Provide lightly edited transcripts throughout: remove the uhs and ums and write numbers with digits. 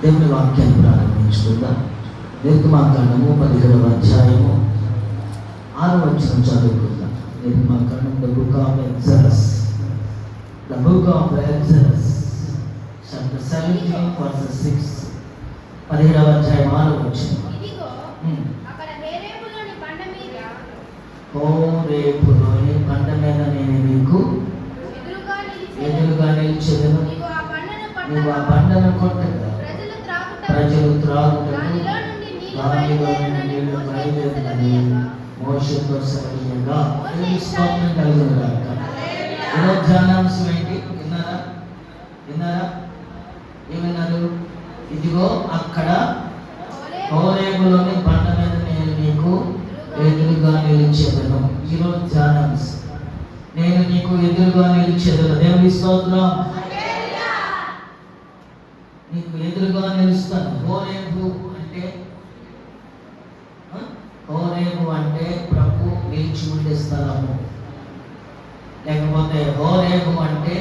దేవుని వాక్యాన్ని ప్రారంభించుకుందాం. నిర్గమాకాండము 17వ అధ్యాయము 6వ వచనం చదువుకుందాం. నిర్గమాకాండం the book of Exodus chapter 17 verses 6. 17వ అధ్యాయం 6వ వచనం. హోరేబులోని బండ మీద నేను నీకు ఎదురుగా నిలిచెదను. నీవు ఆ బండను కొట్టగా ప్రజలు త్రాగుటకు దానిలో నీళ్లు బయలుదేరునని మోషేతో సెలవీయగా స్తోత్రం కలుగునుగాక. ఈరోజు ధ్యానాంశం ఏంటి? విన్నారా? ఏమన్నారు? ఇదిగో అక్కడ హోరేబులోని బండ మీద నేను నీకు ఎదురుగా నిలిచెదను. ఈరోజు ధ్యానాంశం, నేను నీకు ఎదురుగా నిలిచెదను. దేవుని స్తోత్రం. నీకు ఎదురుగా నిలుస్తాను. హోరేబు అంటే ప్రభు నిలిచి ఉండే స్థలము, లేకపోతే హోరేబు అంటే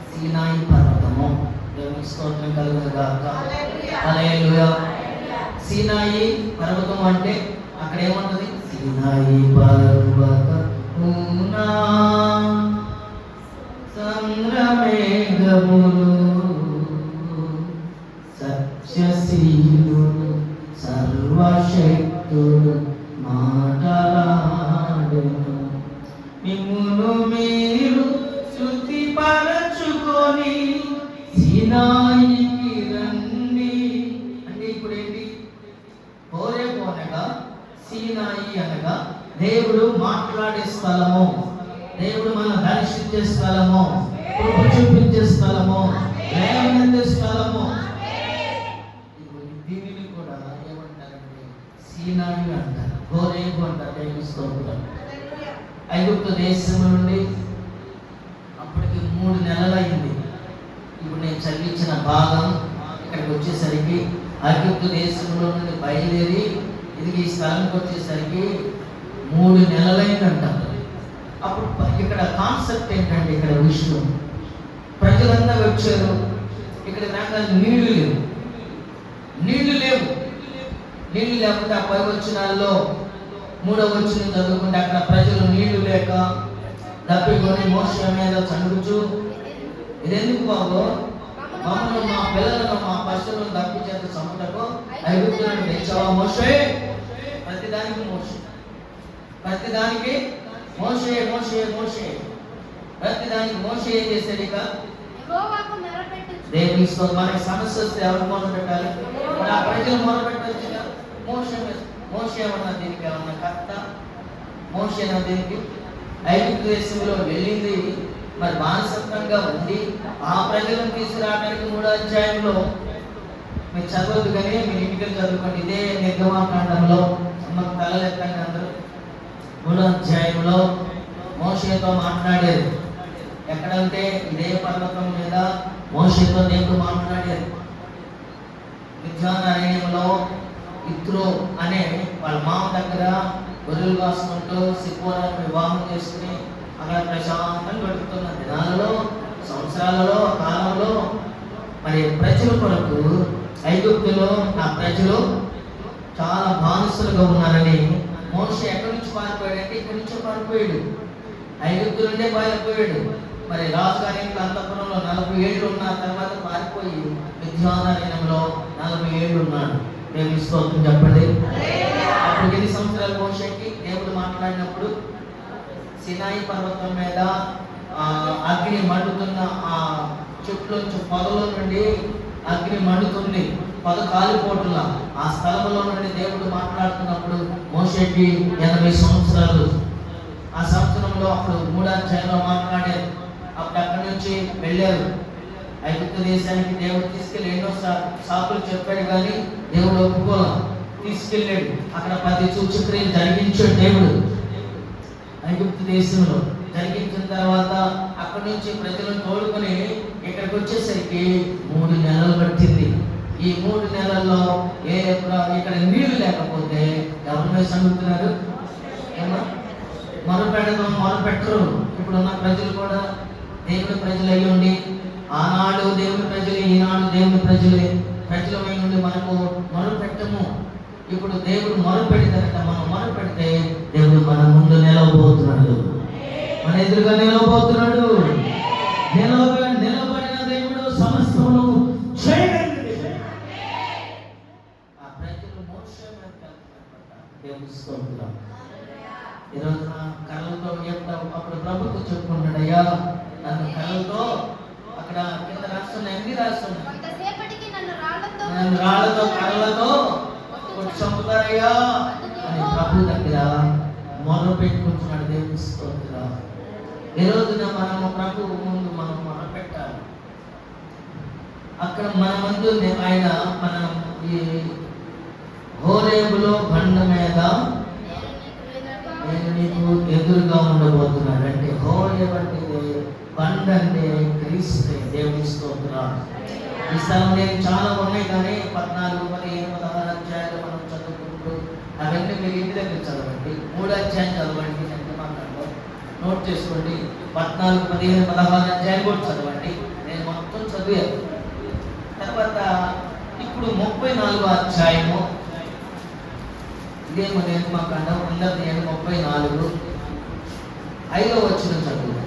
సీనాయి పర్వతము. దేవుని స్తోత్రం కలుగునుగాక. హల్లెలూయా. సీనాయి పర్వతం అంటే అక్కడ ఏముంటది? సీనాయి పర్వతమునా సంద్రమేఘములు సత్యశీలుడు సర్వశక్తుడు మాటలాడెను. మిమ్మును మీరు శృతిపరచుకొని సీనాయికి రండి. అంటే ఇప్పుడు ఏంటి? హోరేబు అనగా, సీనాయి అనగా దేవుడు మాట్లాడే స్థలము, దేవుడు మనం దర్శించే స్థలము, కృప చూపించే స్థలము, లేవనెత్తే స్థలము. దీనిని కూడా ఏమంటారంటే సీనాయి అంటారు, హోరేబు అంటారు. దేవుని స్తోత్రం. ఐగుప్తు దేశం నుండి అప్పటికి 3 నెలలు అయింది. ఇప్పుడు నేను చదివించిన భాగం ఇక్కడికి వచ్చేసరికి ఐగుప్తు దేశంలో నుండి బయలుదేరి ఇది ఈ స్థలానికి వచ్చేసరికి 3 నెలలైందంట. అప్పుడు ఇక్కడ కాన్సెప్ట్ ఏంటంటే, ఇక్కడ విషయం ప్రజలంతా వచ్చారు. ఇక్కడ నీళ్లు లేవు. నీళ్లు లేకపోతే ఆ 10 వచనాల్లో 3వ వచనం చదువుకుంటే అక్కడ ప్రజలు నీళ్లు లేక తప్పికొని మోషే మీద చండుచు, ఇదెందుకు బాబు? మమ్మల్ని, మా పిల్లలను, మా పశువులను తప్పి చేత చంపుటకు ఐగుప్తులను తెచ్చావా మోషే? ప్రతిదానికి మోషే, ప్రతిదానికి మోషే, ప్రతిదానికి మోషే ఏం చేశాడు? ఇక దేవుని మనకి సమస్య వస్తే ఎవరు మొదలు పెట్టాలి? ఆ ప్రజలు మొదలు పెట్టాలి. మోషే ఏమన్నా దీనికి ఏమన్నా కర్త? మోషే అన్న దీనికి ఐగుప్తు దేశంలో వెళ్ళింది, మరి బానిసత్వంగా ఉంది. ఆ ప్రజలను తీసుకురావడానికి 3వ అధ్యాయంలో మీరు చదవద్దు కానీ మీరు ఇంటికి చదువుకోండి. ఇదే నిర్గమాకాండంలో అమ్మకు తలలెత్తండి అందరూ. 3వ అధ్యాయంలో మోషేతో మాట్లాడారు. ఎక్కడంటే ఇదే పర్వతం మీద మోషేతో దేవుడు మాట్లాడారు. మిద్యానారణ్యంలో ఇత్రో అనే వాళ్ళ మామ దగ్గర గొర్రెలు కాసుకుంటూ సిప్పోరాను వివాహం చేసుకుని అక్కడ ప్రశాంతంగా గడుపుతున్న దినాలలో, సంవత్సరాలలో, కాలంలో మరి ప్రజల కొరకు ఐగుప్తులో నా ప్రజలు చాలా బానిసలుగా ఉన్నారని మోషే ఎక్కడి నుంచి పారిపోయాడంటే ఇక్కడి నుంచో పారిపోయాడు. ఐగుప్తు నుండే పారిపోయాడు. మరి రాజుగారి అంతఃపురంలో 40 ఏళ్ళు ఉన్న తర్వాత పారిపోయి మిద్యానారణ్యంలో 40 ఏళ్ళు ఉన్నాడు. దేవుని స్తోత్రం చెప్పండి. అప్పుడు 8 సంవత్సరాల మోషేకి దేవుడు మాట్లాడినప్పుడు సీనాయి పర్వతం మీద అగ్ని మండుతున్న ఆ చెట్లోంచి పొదలో నుండి అగ్ని మండుతుంది, పొద కాలిపోట్ల ఆ స్థలంలో నుండి దేవుడు మాట్లాడుతున్నప్పుడు మోషేకి 80 సంవత్సరాలు. ఆ సంవత్సరంలో అప్పుడు 3వ అధ్యాయంలో మాట్లాడారు. అప్పుడు అక్కడి నుంచి వెళ్ళారు ఐగుప్తు దేశానికి. దేవుడు తీసుకెళ్ళి ఎన్నో సాకులు చెప్పాడు కానీ దేవుడు ఒప్పుకోలా. తీసుకెళ్ళాడు. అక్కడ 10 సూచక్రియలు జరిగించాడు దేవుడు ఐగుప్తు దేశంలో. జరిగించిన తర్వాత అక్కడి నుంచి ప్రజలను తోడుకొని ఇక్కడికి వచ్చేసరికి 3 నెలలు పట్టింది. ఈ 3 నెలల్లో ఇక్కడ నీళ్లు లేకపోతే ఎవరి మీద సంగుతున్నారు? మొరపెట్టరు. ఇప్పుడున్న ప్రజలు కూడా దేవుని ప్రజలు అయ్యి ఉండి, ఆనాడు దేవుని ప్రజలు, ఈనాడు దేవుని ప్రజలమై నుండి మనకు మొదలు పెట్టము. ఇప్పుడు దేవుడు మొదలు పెడితే మనం మొదలు పెడితే దేవుడు మన ముందు నిలవబోతున్నాడు, మన ఎదురుగా నిలవబోతున్నాడు. నిలబడిన దేవుడు సమస్తమును చేయగలిగాడు. ఆ ప్రజలు మోక్షం దేవుడు స్తోత్రం. ఈ రోజున కళ్ళతో అప్పుడు ప్రభుత్వం చెప్పుకుంటాడు, అయ్యా నన్ను కళ్ళతో అక్కడ కింద రాస్తున్నాయి, ఎన్ని రాస్తున్నాయి, నన్ను రాళ్లతో కళ్ళతో కొట్టి చంపుతారయ్యా అని ప్రభు దగ్గర మొదలు పెట్టుకుంటున్నాడు. దేవుని స్తోత్రం. ఈ రోజున మనము ప్రభు ముందు మనం మొదలు పెట్టాలి. అక్కడ మన ముందు ఆయన మనం ఈ హోరేబులో బండ మీద నేను నీకు ఎదురుగా ఉండబోతున్నాడు. అంటే హోరేబు అంటే బండ అంటే క్రీస్తే. దేవుని స్తోత్రం. ఈ స్థలం నేను చాలా ఉన్నాయి కానీ 14, 15, 16 అధ్యాయాలు మనం చదువుకుంటూ అవన్నీ మీరు ఇంటి దగ్గర చదవండి. 3 అధ్యాయం చదవండి, అంటే మాట్లాడలో నోట్ చేసుకోండి. 14, 15, 16 అధ్యాయాలు కూడా చదవండి. నేను మొత్తం చదివాను. తర్వాత ఇప్పుడు 34వ అధ్యాయము, ఇదే నేను మాట్లాడడం 34, 5వ వచనం చదువు.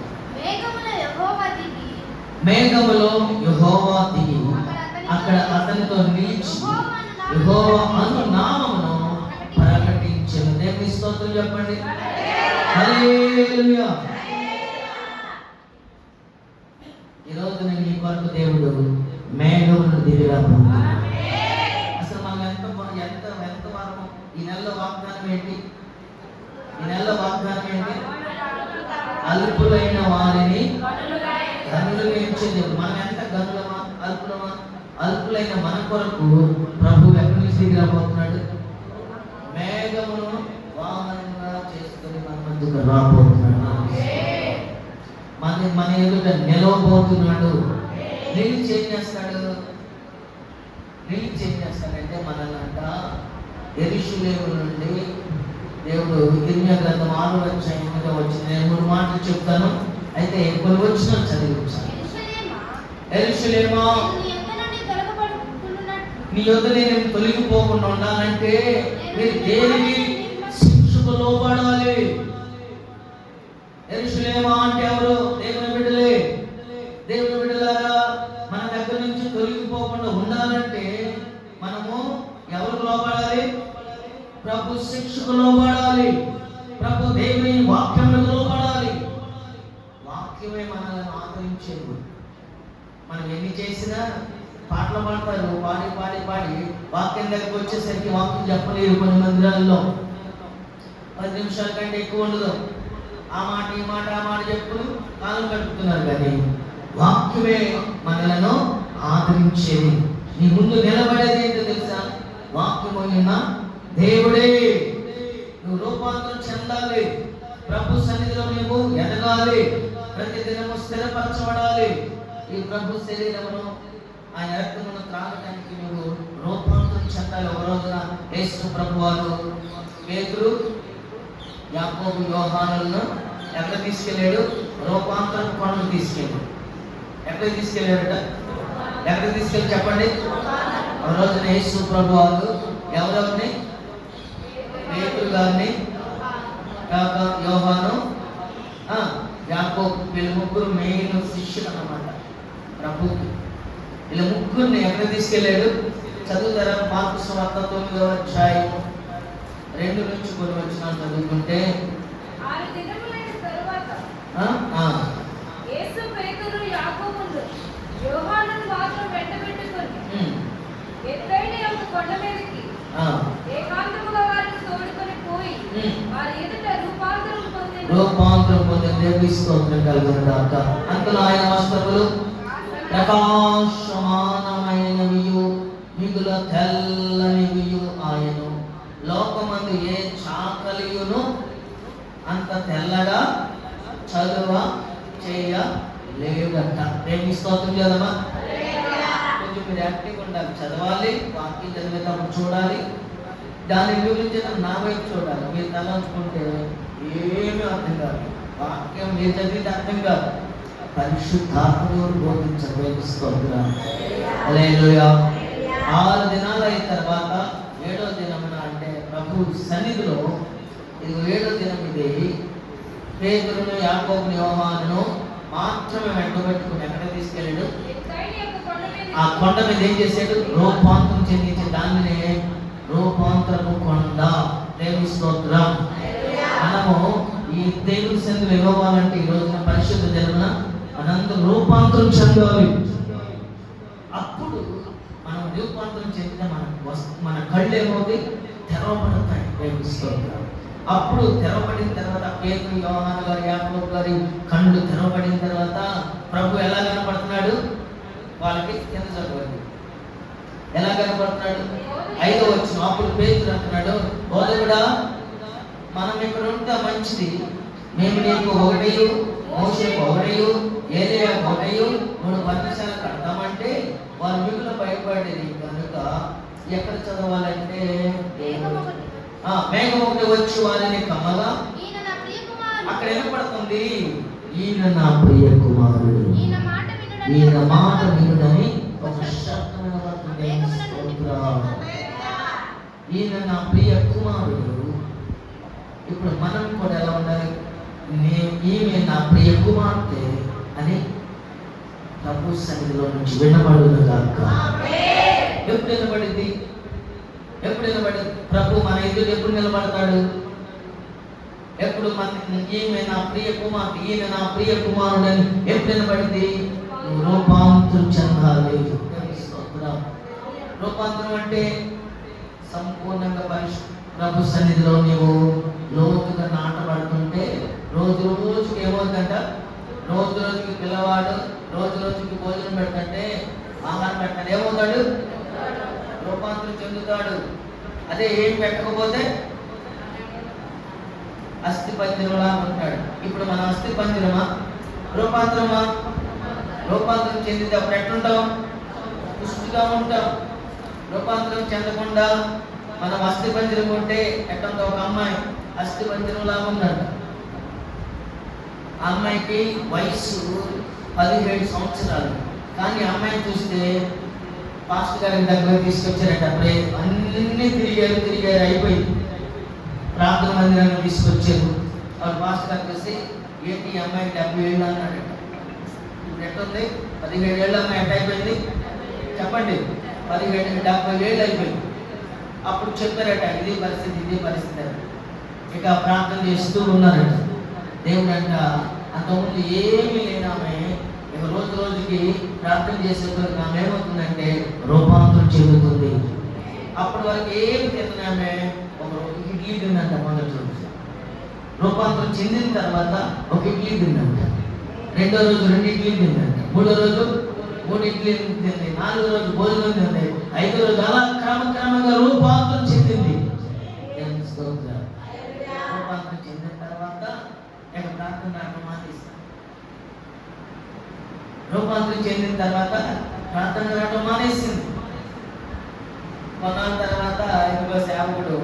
మేఘములో యెహోవా దిగి అక్కడ అతనితో నిలిచి యెహోవా అను నామమును ప్రకటించెను. దేవుని స్తోత్రం చెప్పండి. హల్లెలూయా. ఈరోజు నీ కొరకు దేవుడు మేఘమును దిగిరాబోతున్నాడు. అసలు మనం ఎంత వారము. ఈ నెలలో వాగ్దానం ఏంటి? ఈ నెలలో వాగ్దానం ఏంటి? అల్పులైన వారిని గనులుగా ఇచ్చేది. మనం ఎంత గనులమా, అల్పులమా? అల్పులైన మన కొరకు ప్రభు ఎక్కడి నుంచి దిగిరాబోతున్నాడు? మేఘమును వాహనంగా చేసుకుని మన ముందుకు రాబోతున్నాడు. మన ఎదుట నిలవబోతున్నాడు. నిలిచి ఏం చేస్తాడంటే మనల్ని అంట యెరూషలేము నుండి దేవుడు ఇర్మియా గ్రంథం 6వ అధ్యాయం వచ్చింది. నేను 3 మాటలు చెప్తాను, అయితే కొన్ని వచ్చిన చదివించాను. యెరూషలేమా, నీ యొద్ద నేను తొలగిపోకుండా ఉండాలంటే మీరు దేనికి శిక్షకు లోబడాలి. యెరూషలేమా అంటే ఎవరు? దేవుని బిడ్డలే. దేవుని బిడ్డలారా, మన దగ్గర నుంచి తొలగిపోకుండా ఉండాలంటే మనము ఎవరికి లోబడాలి? ప్రభు శిక్షకు లోబడాలి. ప్రభు దేవుని వాక్యములకు లోబడాలి. వాక్యమే మనల్ని ఆదరించేది. మనం ఎన్ని చేసినా పాటలు పాడతారు, పాడి పాడి పాడి వాక్యం దగ్గరికి వచ్చేసరికి వాక్యం చెప్పలేరు. కొన్ని మందిరాల్లో 10 నిమిషాల కంటే ఎక్కువ ఉండదు. ఆ మాట ఈ మాట చెప్పుకుని కాలం గడుపుతున్నారు. కానీ వాక్యమే మనలను ఆదరించేది. నీ ముందు నిలబడేది ఏంటో తెలుసా? వాక్యమైన దేవుడే. నువ్వు రూపాంతరం చెందాలి. ప్రభు సన్నిధిలో నువ్వు ఎదగాలి. ప్రతి దినము స్థిరపరచబడాలి. ఈ ప్రభు శరీరమును, ఆయన రక్తమును త్రాగటానికి నువ్వు రూపాంతరం చెందాలి. ఒక రోజున యేసు ప్రభు వారు పేతురు, యాకోబు, యోహానులను ఎక్కడ తీసుకెళ్ళాడు? రూపాంతరం కొండకు తీసుకెళ్ళాడు. ఎక్కడ తీసుకెళ్ళాడట? ఎక్కడ తీసుకెళ్ళి చెప్పండి. ఒక రోజున యేసు ప్రభు వారు ఎవరెవరిని? పేతురు గారిని, యోహాను, యాకోబు, వీళ్ళ ముగ్గురు మెయిన్ శిష్యులు అన్నమాట ప్రభుకి. వీళ్ళ ముగ్గురిని ఎక్కడ తీసుకెళ్ళాడు? చదువుతారా? మార్కు సువార్త 9వ అధ్యాయం 2 నుంచి కొన్ని వచనాలు చదువుకుంటే, రూపాంతరం పొందిన దేవుని స్తోత్రం కలుగునుగాక. అంతలో ఆయన వస్త్రములు ప్రకాశమానమైనవియు మిగుల తెల్లనివియు ఆయను. లోకమందు ఏ చాకలియును అంత తెల్లగా చదువ చేయలేదట. దేవుని స్తోత్రం చేద్దామా? కొంచెం మీరు యాక్టివ్గా ఉండాలి. చదవాలి, వాక్యం చదివేటప్పుడు చూడాలి, దాని గురించి నా వైపు చూడాలి. మీరు తలంచుకుంటే ఏమీ అర్థం కాదు. వాక్యం మీరు చదివితే అర్థం కాదు. పరిశుద్ధాత్మ బోధించబోధిస్తోందిరా. హల్లెలూయా. 6 దినాలు అయిన తర్వాత 7వ దినమున అంటే ప్రభు సన్నిధిలో ఇది 7వ దినం. ఇది పేతురును, యాకోబును, యోహానును మాత్రమే వెంటబెట్టుకుని ఎక్కడ తీసుకెళ్ళాడు? ఆ కొండ మీద ఏం చేశాడు? రూపాంతరం చెందించే దానినే రూపాంతరపు కొండ. దేవుని స్తోత్రం. మనము ఈ దేవుని సన్నిధిలో ఇవ్వాలంటే ఈ రోజున పరిశుద్ధ జన్మన మనందరం రూపాంతరం చెందాలి. అప్పుడు మనం రూపాంతరం చెందితే మన కళ్ళు ఏమవుతాయి? తెరవబడతాయి. దేవుని స్తోత్రం. అప్పుడు తెరవబడిన తర్వాత పేతురు, యోహాను గారు, యాకోబు గారి కళ్ళు తెరవబడిన తర్వాత ప్రభు ఎలా కనపడుతున్నాడు వాళ్ళకి? కింద చదవండి. ఎలా కనపడుతున్నాడు? 5వ వచనం. అప్పుడు పేతురు అంటున్నాడు, బోధకుడా, మనం ఇక్కడ ఉంటే మంచిది. మేము నీకు 1, మోషేకు 1, ఏలీయాకు 1, 3 పర్ణశాలలు కడతామంటే వారు మిగులు భయపడేది కనుక ఎక్కడ చదవాలంటే మేఘం 1 వచ్చి వారిని కమ్మగా అక్కడ వినపడుతుంది, ఈయన నా ప్రియ కుమారుడు, ఈయన మాట వినుడని ఒక శబ్దం వినపడుతుంది. ఈయన నా ప్రియ కుమారుడు. ఇప్పుడు మనం కూడా ఎలా ఉండాలి? ఈమె నా ప్రియ కుమార్తె అని ప్రభు సన్నిధిలో నుంచి వినబడును గాక. ఎప్పుడు వినబడింది? ఎప్పుడు వినబడింది? ప్రభు మన ఎదురు ఎప్పుడు నిలబడతాడు? ఎప్పుడు ఈమె నా ప్రియ కుమార్తె, ఈయన నా ప్రియ కుమారుడు అని ఎప్పుడు వినబడింది? రూపాంతరం చెందాలి. రూపాంతరం అంటే సంపూర్ణంగా ప్రభు సన్నిధిలో నీవు లోతుగా నాటబడుతుంటే రోజు రోజుకి ఏమవుతుందంట? రోజు రోజుకి పిల్లవాడు రోజు రోజుకి భోజనం పెడతంటే, ఆహారం పెట్టాడు, ఏమవుతాడు? రూపాంతరం చెందుతాడు. అదే ఏం పెట్టకపోతే అస్థి పంజరంలా ఉంటాడు. ఇప్పుడు మన అస్థి పంజరమా రూపాంతరమా? రూపాంతరం చెందితే అప్పుడు ఎట్లుంటాం? పుష్టిగా ఉంటాం. రూపాంతరం చెందకుండా మనం అస్థి పంజరం ఉంటే ఎట్లంతా? ఒక అమ్మాయి అస్థి పంజరంలా ఉందంట. ఆ అమ్మాయికి వయసు 17 సంవత్సరాలు. కానీ అమ్మాయిని చూస్తే పాస్టర్ గారి దగ్గర తీసుకొచ్చారట. అప్పుడే అన్ని తిరిగారు అయిపోయింది. ప్రార్థన మందిరాన్ని తీసుకొచ్చారు. వాళ్ళు పాస్టర్ గారు చూసి, ఏంటి ఈ అమ్మాయికి 70 ఏళ్ళు అన్నాడట. ఇప్పుడు ఎట్టుంది? 17 ఏళ్ళ అమ్మాయి ఎట్ అయిపోయింది చెప్పండి? 70 ఏళ్ళు అయిపోయింది. అప్పుడు చెప్పారట, ఇది పరిస్థితి అని. ఇక ప్రార్థన చేస్తూ ఉన్నారట. దేవుడు అంట అంతకుముందు ఏమీ లేనామే ఇక రోజు రోజుకి ప్రార్థన చేసేటప్పుడు ఆమె ఏమవుతుందంటే రూపాంతరం చెందుతుంది. అప్పటి వరకు ఏమి తిన్నామే? ఒక ఇడ్లీ తిందంట. మొదటి రోజు రూపాంతరం చెందిన తర్వాత ఒక ఇడ్లీ తిందంట. 2వ రోజు 2 ఇడ్లీ తిందంట. 3వ రోజు 3 ఇడ్లీ తింది. 4వ రోజు భోజనం తింది. 5వ రోజు అలా క్రమంగా రూపాంతరం చెందింది. రూపాంతరం చెందిన తర్వాత ఇక ప్రార్థన రావడం మానేసింది. రూపాంతరం చెందిన తర్వాత ప్రార్థన రావడం మానేసింది. కొన్నాళ్ళ తర్వాత ఇంకో సేవకుడు,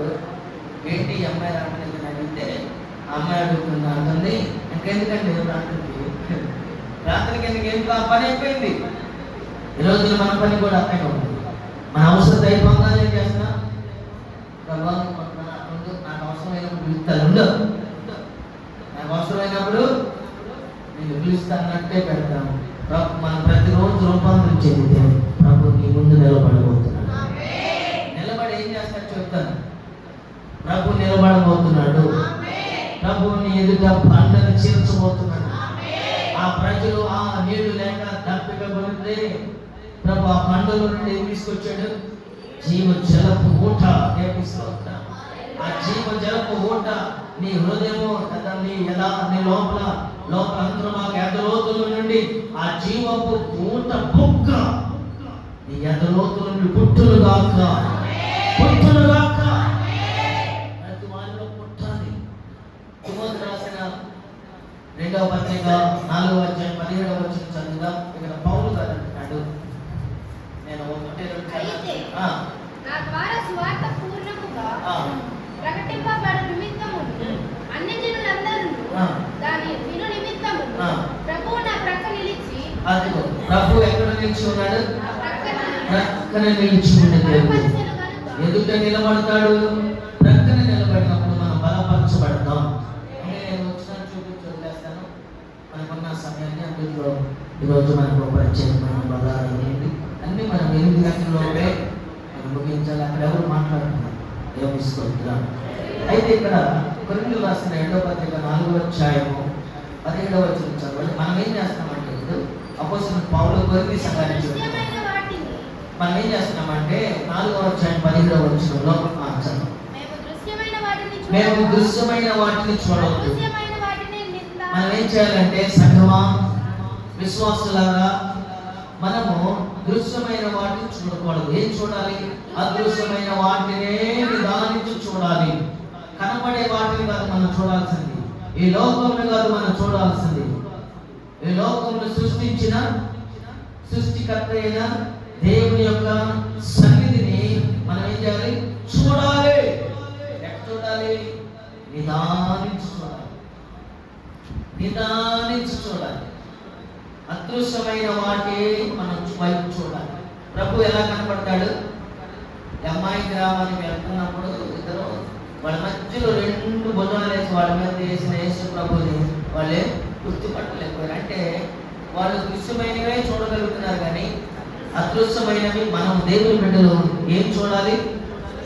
ఏంటి ఈ అమ్మాయి రావట్లేదు అడిగితే ఆ అమ్మాయి అంటుంది, ఇంకెందుకండి ప్రార్థనకి ఎందుకు? ఏం పని అయిపోయింది. ఈ రోజున మన పని కూడా అర్థంగా ఉంది. మన అవసరం అయిపోగానే ఏం చేస్తున్నా? నాకు అవసరమైనప్పుడు పిలుస్తాను, నాకు అవసరమైనప్పుడు నేను పిలుస్తానంటే పెడతాను. మనం ప్రతిరోజు రూపాంతరం చెందితే ప్రభు నీ ముందు నిలబడబోతున్నాడు. నిలబడి ఏం చేస్తాడు చెప్తాను. ప్రభు నిలబడబోతున్నాడు. ప్రభు నీ ఎదుట బండను చీల్చబోతున్నాడు. ఆ ప్రజలు ఆ నీళ్లు లేక దప్పిక పడితే ప్రభు ఆ బండల నుండి ఏం తీసుకొచ్చాడు? జీవ జలపు ఊట. ఆ జీవ జలపు ఊట నీ హృదయము నీ లోపల అంతరమా ఎదలోతుల నుండి ఆ జీవపు ఊట బుక్క నీ ఎదలోతుల నుండి పుట్టులు గాక. ప్రతి వారిలో పుట్టాలి. తిమోతి రాసిన 2వ పత్రిక 4వ అధ్యాయం 17వ వచనం చదువుదాం. ఇక్కడ పౌలు గారు అంటున్నాడు, నేను ప్రకటింపబడు నిమిత్తము అన్ని జనులందరూ దాని విను నిమిత్తము ప్రభువు నా ప్రక్క నిలిచి. ప్రభు ఎక్కడ నిలిచి ఉన్నాడు? ప్రక్కన నిలిచి ఉండే దేవుడు ఎదుట నిలబడతాడు. ప్రక్కన నిలబడినప్పుడు మనం బలపరచబడతాం. నేను వచ్చిన చూపించి వదిలేస్తాను. మనకున్న సమయాన్ని అందులో ఈరోజు మనకు ప్రత్యేకమైన బలాలు అన్ని మనం 8 గంటలలోపే మనం ముగించాలి. అక్కడ ఎవరు మాట్లాడుతున్నారు? దేవుని స్తోత్రం. అయితే ఇక్కడ కొరింథీయులకు రాసిన 2వ పత్రిక 4వ అధ్యాయము 17వ వచనం చదవండి. మనం ఏం చేస్తామంటే ఇప్పుడు అపోస్తలుడు పౌలు కొరింథీ సంఘానికి చెప్తున్నాడు. మనం ఏం చేస్తున్నామంటే 4వ అధ్యాయం 17వ వచనంలో మేము దృశ్యమైన వాటిని చూడవద్దు. మనం ఏం చేయాలంటే సంఘమా, విశ్వాసులారా, మనము దృశ్యమైన వాటిని చూడకూడదు. ఏం చూడాలి? అదృశ్యమైన వాటినే నిదానించి చూడాలి. కనబడే వాటిని కాదు మనం చూడాల్సింది, ఈ లోకంలో కాదు మనం చూడాల్సింది. ఈ లోకంలో సృష్టించిన సృష్టికర్త అయిన దేవుని యొక్క సన్నిధిని మనం ఏం చేయాలి? చూడాలి. ఎక్కడ చూడాలి? నిదానించి చూడాలి. నిదానించి చూడాలి. అదృశ్యమైన వాటి మనం వైపు చూడాలి. ప్రభు ఎలా కనపడతాడు? అమ్మాయి గ్రామానికి వెళ్తున్నప్పుడు ఇద్దరు వాళ్ళ మధ్యలో 2 భుజాలు వేసి వాళ్ళ మీద వేసిన యేసు ప్రభుని వాళ్ళే గుర్తుపట్టలేకపోయారు. అంటే వాళ్ళు దృశ్యమైనవే చూడగలుగుతున్నారు, కానీ అదృశ్యమైనవి మనం దేవుని బిడ్డలు ఏం చూడాలి?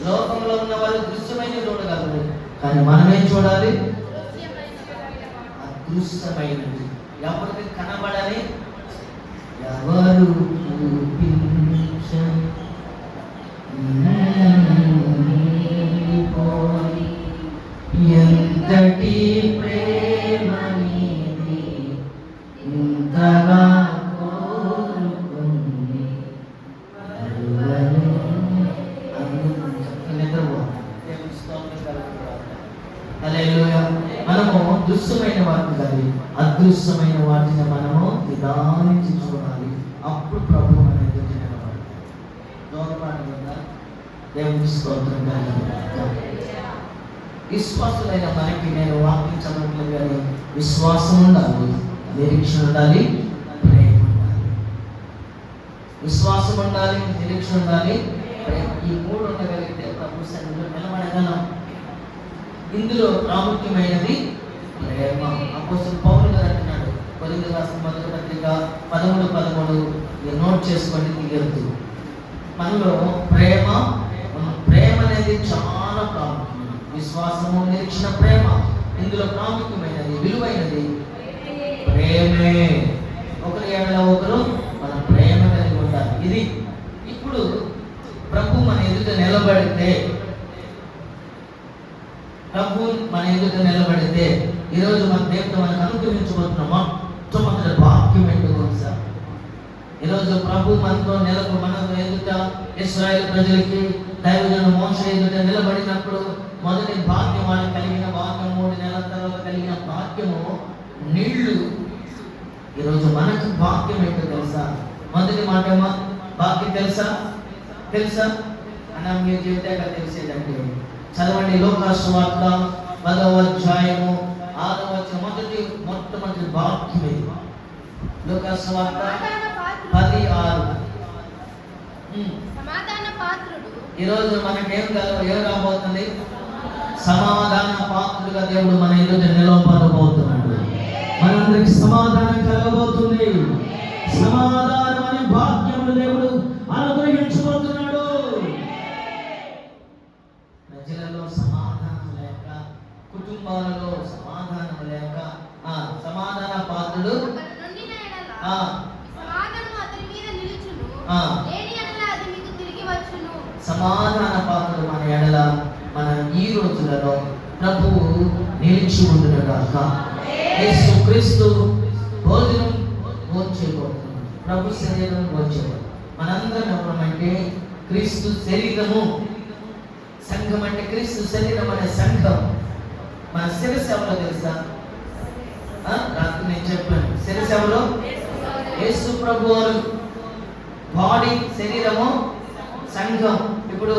లోకంలో ఉన్న వాళ్ళు దృశ్యమైనవి చూడగలరు, కానీ మనం ఏం చూడాలి? అదృశ్యమైనవి. ఎవరికి కనబడని, ఎవరు ఎంతటి ప్రేమ నీది, ఇంతగా కోరుకుంది మనము దృశ్యమైన వాటిని కాదు, అదృశ్యమైన వాటిని మనము నిదానించి చూడాలి. అప్పుడు ప్రభు మన ఎదుట నిలబడతాడు. దూరపాటు కదా దేవుని స్తోత్రం. విశ్వాసులైన మనకి నేను వాకించబట్లేదు, కానీ విశ్వాసం ఉండాలి, నిరీక్షణ ఉండాలి, ప్రేమ ఉండాలి. విశ్వాసం ఉండాలి, నిరీక్షణ ఉండాలి, ప్రేమ. ఈ 3 ఉండగలిగితే ప్రభు సన్నిధిలో నిలబడగలం. ఇందులో ప్రాముఖ్యమైనది ప్రేమ. అపోస్తలుడు పౌలు గారు అంటున్నాడు, కొరింథీయులకు రాసిన 1వ పత్రిక 13:13 నోట్ చేసుకోండి, తీయద్దు. మనలో ప్రేమ అనేది చాలా ప్రాముఖ్యం. విశ్వాసము, నిరీక్షణ, ప్రేమ. ఇందులో ప్రాముఖ్యమైనది, విలువైనది ప్రేమే. ఒకరి ఎడల ఒకరు మన ప్రేమ కలిగి ఉండాలి. ఇది ఇప్పుడు ప్రభు మన ఎదుట నిలబడితే, ఈరోజు మన దేవుడు మనకు అనుగ్రహించబోతున్న మొట్టమొదటి భాగ్యం ఏంటో తెలుసా? ఈరోజు ప్రభు మనతో మన ఎదుట ఇశ్రాయేలు ప్రజలకి దైవజనుడు మోషే ఎదుట నిలబడినప్పుడు మొదటి భాగ్యం, వాళ్ళకి కలిగిన భాగ్యం, 3 నెలల తర్వాత కలిగిన భాగ్యము నీళ్లు. ఈరోజు మనకు భాగ్యం ఏంటో తెలుసా? మొదటి మాట ఏమో భాగ్యం తెలుసా అన్న మీరు చెబితే అక్కడ తెలిసేదండి. చదవండి లూకా సువార్త 10వ అధ్యాయము 6వ వచనం. మొట్టమొదటి భాగ్యం ఇది. లూకా సువార్త 10:6. ఈరోజు మనకేం ఏం రాబోతుంది? సమాధాన పాత్రుడుగా దేవుడు మన ఎదుట నిలబడబోతున్నాడు. మనందరికి సమాధానం కలగబోతుంది. సమాధానం అనే భాగ్యములు దేవుడు అనుగ్రహించబోతున్నాడు. ప్రజలలో సమాధానం లేక, కుటుంబాలలో సమాధానం లేక, సమాధాన పాత్రుడు సమాధాన పాత్రుడు మన ఎడల మన ఈ రోజులలో ప్రభువు నిలిచి ఉండుగాక. యేసుక్రీస్తు భోజనం భోంచేయబోతున్నాడు, ప్రభు శరీరం భోంచేయబోతున్నాడు. మనందరం ఎవరమంటే క్రీస్తు శరీరము. సంఘం అంటే క్రీస్తు శరీరం అనే సంఘం. మన శిరస్సు ఎవరో తెలుసా? రాత్రి నేను చెప్పాను, శిరస్సు ఎవరు? యేసు ప్రభు వారు. బాడీ, శరీరము, సంఘం. ఇప్పుడు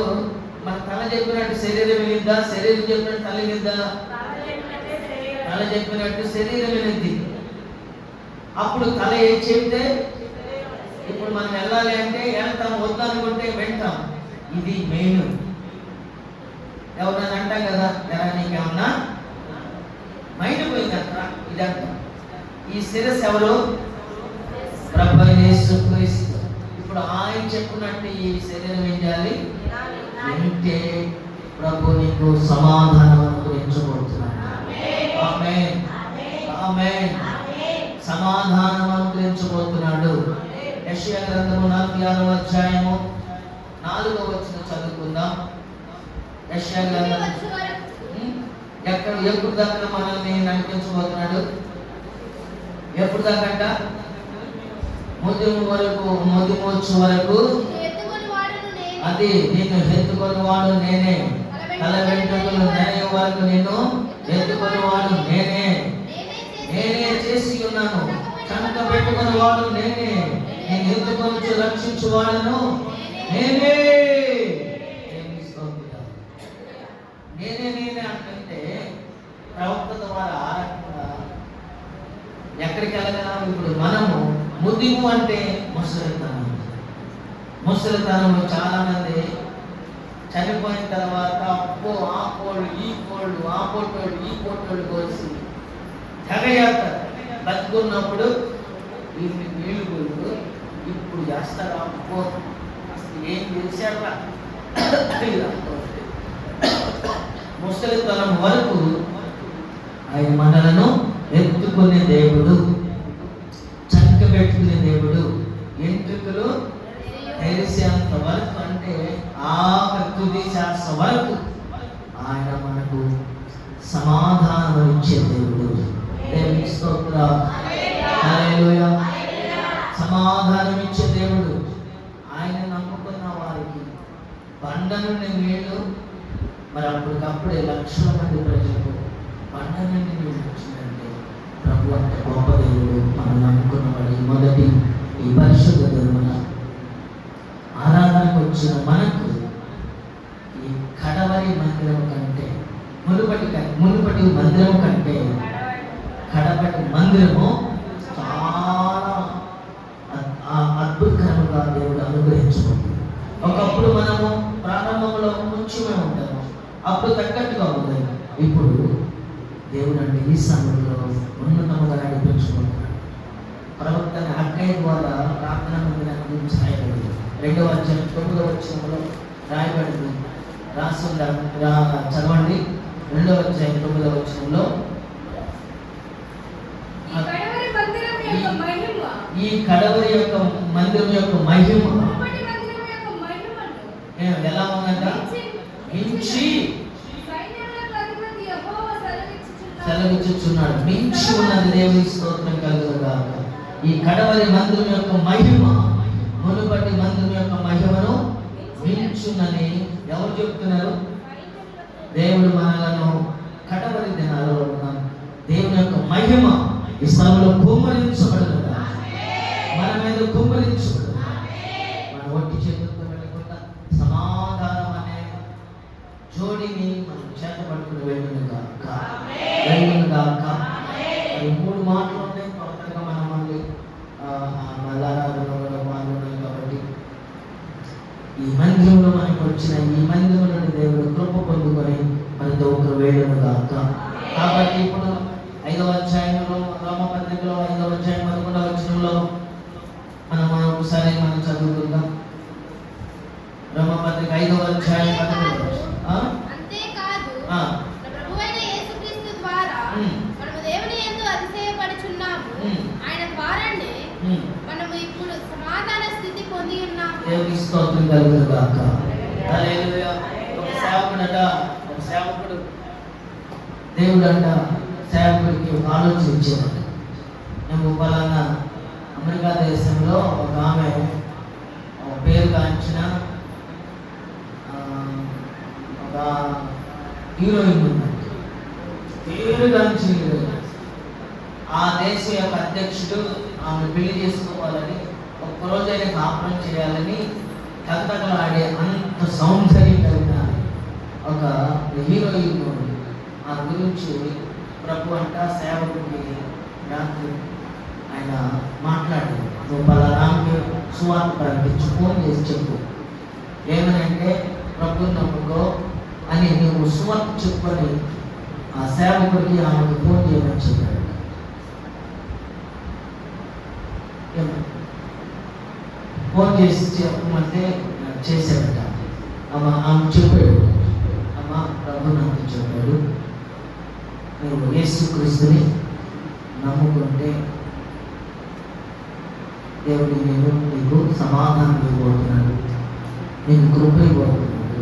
మన తల చెప్పినట్టు శరీరం వినిద్దా? శరీరం చెప్పినట్టు తల వినిద్దా? తల చెప్పినట్టు శరీరం వినిద్ది. అప్పుడు తల ఏం చెప్తే ఇప్పుడు మనం వెళ్ళాలి అంటే వెళ్తాం, వద్దనుకుంటే వెళ్తాం. ఇది మెయిన్. ఎవరైనా అంటాం కదా, ఎలా నీకేమన్నా మైండ్ పోయిందంట, ఇదంతా. ఈ శిరస్సు ఎవరు? ప్రభువైన యేసుక్రీస్తు. ఇప్పుడు ఆయన చెప్పినట్టు ఈ శరీరం ఏం చేయాలి అంటే ప్రభు నీకు సమాధానం అనుగ్రహించబోతున్నాడు. ఆమేన్, ఆమేన్. సమాధానం అనుగ్రహించబోతున్నాడు. యెషయా గ్రంథము 46వ అధ్యాయము 4వ వచనం చదువుకుందాం. యెషయా గ్రంథం ఎప్పుడు దాకా మనల్ని నడిపించబోతున్నాడు? ఎప్పుడు దాకంట? ముదిమోచ్చు వరకు. అది నిన్ను ఎత్తుకొని వాడు నేనే, తల వెంట్రుకలు నేనే వరకు నిన్ను ఎత్తుకొని వాడు నేనే, నేనే చేసి ఉన్నాను. చంక పెట్టుకుని వాడు నేనే, నేను ఎత్తుకొని రక్షించు వాడను నేనే. నేనే నేనే అంటే ప్రవక్త ద్వారా ఆ రకంగా ఎక్కడికి వెళ్ళగలం? ఇప్పుడు మనము ముదిము అంటే ముసలితనం. ముసలితనంలో చాలా మంది చనిపోయిన తర్వాత అప్పో ఆ కోళ్ళు ఈ కోళ్ళు, ఆ పొట్టోళ్ళు ఈ పొట్టోళ్ళు కోసి తెగేస్తారు. బతుకున్నప్పుడు వీళ్ళు కోళ్ళు ఇప్పుడు చేస్తారు. అప్పో అసలు ఏం చేశారా? ముసలితనం వరకు ఆయన మనలను ఎత్తుకునే దేవుడు, చంక పెట్టుకునే దేవుడు. ఎంట్రుకలు తెలిసేంత వరకు, అంటే ఆఖరి తుది శ్వాస వరకు ఆయన మనకు సమాధానం ఇచ్చే దేవుడు. దేవునికి స్తోత్రం, హల్లెలూయా. సమాధానం ఇచ్చే దేవుడు. ఆయన నమ్ముకున్న వారికి బండ నుండి నీళ్లు, మరి అప్పటికప్పుడే లక్షల మంది ప్రజలకు బండ నుండి నీళ్ళు వచ్చిందంటే ప్రభు అంత గొప్ప దేవుడు. మనం నమ్ముకున్నవాడు. మొదటి ఈ పరిశుద్ధ దేవుల ఆరాధనకు వచ్చిన మనకు ఈ కడవరి మందిరం కంటే మునుపటి మందిరం కంటే కడపటి మందిరము చాలా అద్భుతకరంగా దేవుడు అనుగ్రహించుకుంది. ఒకప్పుడు మనము ప్రారంభంలో కొంచెమే ఉంటాము, అప్పుడు తగ్గట్టుగా ఉంది. ఇప్పుడు దేవుడు అంటే ఈ సమయంలో ఉన్నతముగా నడిపించుకుంటున్నాడు. ప్రవక్త అక్కయ్య ద్వారా ప్రార్థన మందిరాన్ని గురించి రాయబడింది. 2వ అధ్యాయం 9వ వచనంలో రాయబడింది. చదవండి. 2వ అధ్యాయం 9వ వచనంలో ఈ కడవరి యొక్క మందిరం యొక్క మహిమ ఎలా ఉందంట? మించి సెలవిచ్చుచున్నాడు. మించి ఉన్నది. దేవుని స్తోత్రం కలుగుగాక. ఈ కడవరి మందిరం యొక్క మహిమ మునుపటి మందిరం యొక్క మహిమను మించున్నని ఎవరు చెప్తున్నారు? దేవుడు మనలను కడవరి దినాలలో ఉన్నాం. దేవుని యొక్క మహిమ ఈ స్థలంలో కుమ్మరించబడదు, మన మీద కుమ్మరించబడదు. మన ఒట్టి చేతులతో వెళ్ళకుండా సమాధానం అనే జోడిని మనం చేత పట్టుకుని వెళ్ళును గాక. ఈ 3 మాటలు ఉన్నాయి. కొత్తగా మనం మళ్ళీ మల్లారాధనలో పాల్గొన్నాం కాబట్టి ఈ మందిరంలో మనకు వచ్చిన ఈ మందిరంలో దేవుడు కృప పొందుకొని మనతో ఒకరు వెళ్ళును గాక. కాబట్టి ఇప్పుడు 5వ అధ్యాయంలో రోమపత్రికలో 5వ అధ్యాయం 11వ వచనంలో మనం ఒకసారి మనం చదువుకుందాం. రోమపత్రిక 5వ అధ్యాయం 11వ వచనం. అంతేకాదు ప్రభువైన యేసుక్రీస్తు ద్వారా మనము దేవుని యందు అతిశయపడుచున్నాము. ఆయన ద్వారానే మనము ఇప్పుడు సమాధాన స్థితి పొంది ఉన్నాము. దేవునికి స్తోత్రం కలుగును గాక. హల్లెలూయా. ఒక సేవకుడు దేవుడు అంట సేవకుడికి ఒక ఆలోచన ఇచ్చాడు. మేము పలానా అమెరికా దేశంలో ఒక ఆమె పేరు కాంచిన ఒక హీరోయిన్ ఉందండి. పేరు కాంచిన హీరోయిన్. ఆ దేశం యొక్క అధ్యక్షుడు ఆమెను పెళ్లి చేసుకోవాలని, ఒక్కరోజైనా కాపురం చేయాలని తగతగలాడే అంత సౌందర్యం కలిగిన ఒక హీరోయిన్. ఆ గురించి ప్రభు అంట సేవకుడికి రాత్రి ఆయన మాట్లాడి నువ్వు పలానాకి సువార్త ప్రకటించు, ఫోన్ చేసి చెప్పు. ఏమనంటే ప్రభువు నమ్ముకో అని నువ్వు సువార్త చెప్పుకొని ఆ సేవకుడికి ఆమెకు ఫోన్ చేయమని చెప్పాడు. ఫోన్ చేసి చెప్పమంటే చేశాడట. ఆమె చెప్పాడు, అమ్మ ప్రభు నాకు చెప్పాడు, నువ్వు యేసుక్రీస్తుని నమ్ముకుంటే దేవుడు నీకు సమాధానం ఇవ్వబోతున్నాడు, నీకు కృప ఇవ్వబోతున్నాడు,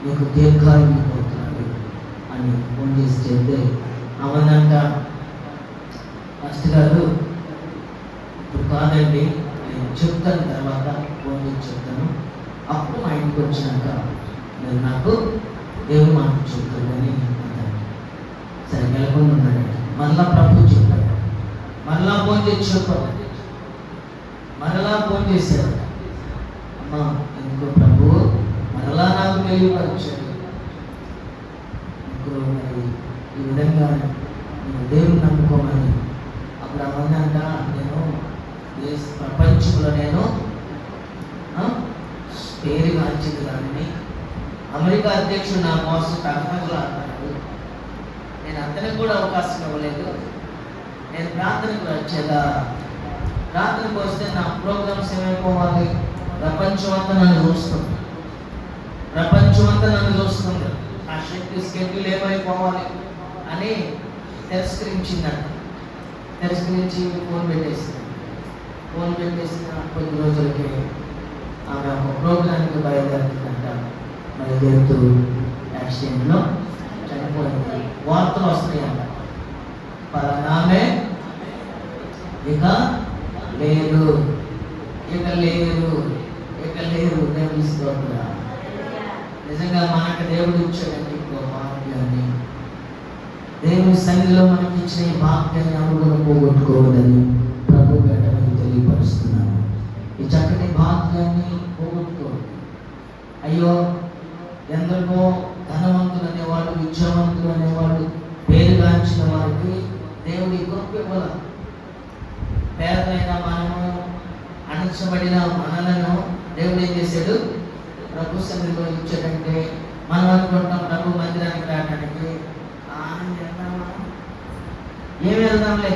నీకు దీర్ఘాయువు ఇవ్వబోతున్నాడు అని ఫోన్ చేసి చెప్తే అవనంట, ఫస్ట్ గారు ఇప్పుడు కాదండి, నేను చెప్తాను, తర్వాత ఫోన్ చేసి చెప్తాను, అప్పుడు మా ఇంటికి వచ్చినాక మీరు నాకు దేవుడు మాట చెప్తాడు అని అన్నాడు. సరే వెళ్ళకుండా ఉన్నాడంట. మరలా ప్రభు చెప్పాడు, మరలా ఫోన్ చేసి చెప్పాడు, మరలా ఫోన్ చేశాడు. అమ్మా ఎందుకో ప్రభు మరలా నాకు తెలియపరిచాడు, ఇప్పుడు మరి ఈ విధంగా నేను దేవుని నమ్ముకోమని. అప్పుడు అవన్నంట, నేను ప్రపంచంలో నేను పేరు గాంచింది దానిని అమెరికా అధ్యక్షుడు నా కోసం తగతగలాడుతున్నాడు, నేను అతనికి కూడా అవకాశం ఇవ్వలేదు, నేను ప్రార్థనకు వచ్చేదా, ప్రార్థనకు వస్తే నా ప్రోగ్రామ్స్ ఏమైపోవాలి, ప్రపంచం అంతా నన్ను చూస్తుంది, ప్రపంచం అంతా నన్ను చూస్తుంది, ఆ శక్తి స్కెడ్యూల్ ఏమైపోవాలి అని తిరస్కరించిందంట. తిరస్కరించి ఫోన్ పెట్టేసింది. ఫోన్ పెట్టేసిన కొద్ది రోజులకి ఆమె ఒక ప్రోగ్రామ్కి బయలుదేరుతుందంట. బయలుదేరుతూ యాక్సిడెంట్లో చనిపోయింది. వార్తలు వస్తున్నాయంట, పలానామే ఇక లేదు, ఇక లేరు, ఇక లేరు. దేవుని స్తోత్రం. నిజంగా మనకు దేవుడు ఇచ్చాడంటే ఇంకో భాగ్యాన్ని, దేవుని సన్నిధిలో మనకి ఇచ్చిన ఈ భాగ్యాన్ని ఎవరు పోగొట్టుకోవద్దని ప్రభు పెట్టమని తెలియపరుస్తున్నాను. ఈ చక్కటి భాగ్యాన్ని పోగొట్టుకోవద్దు. అయ్యో ఎందరికో ధనవంతులు అనేవాళ్ళు, విద్యావంతులు అనేవాళ్ళు, పేరుగాంచిన వారికి దేవుడి గొప్ప ఇవ్వాల. పేదలైన మనము, అణచబడిన మనలను దేవుడు ఏం చేశాడు, ప్రభు సన్నిధిలో ఇచ్చాడంటే మనం అనుకుంటాం ప్రభు మందిరానికి రావడానికి ఏమి వెళ్దాంలే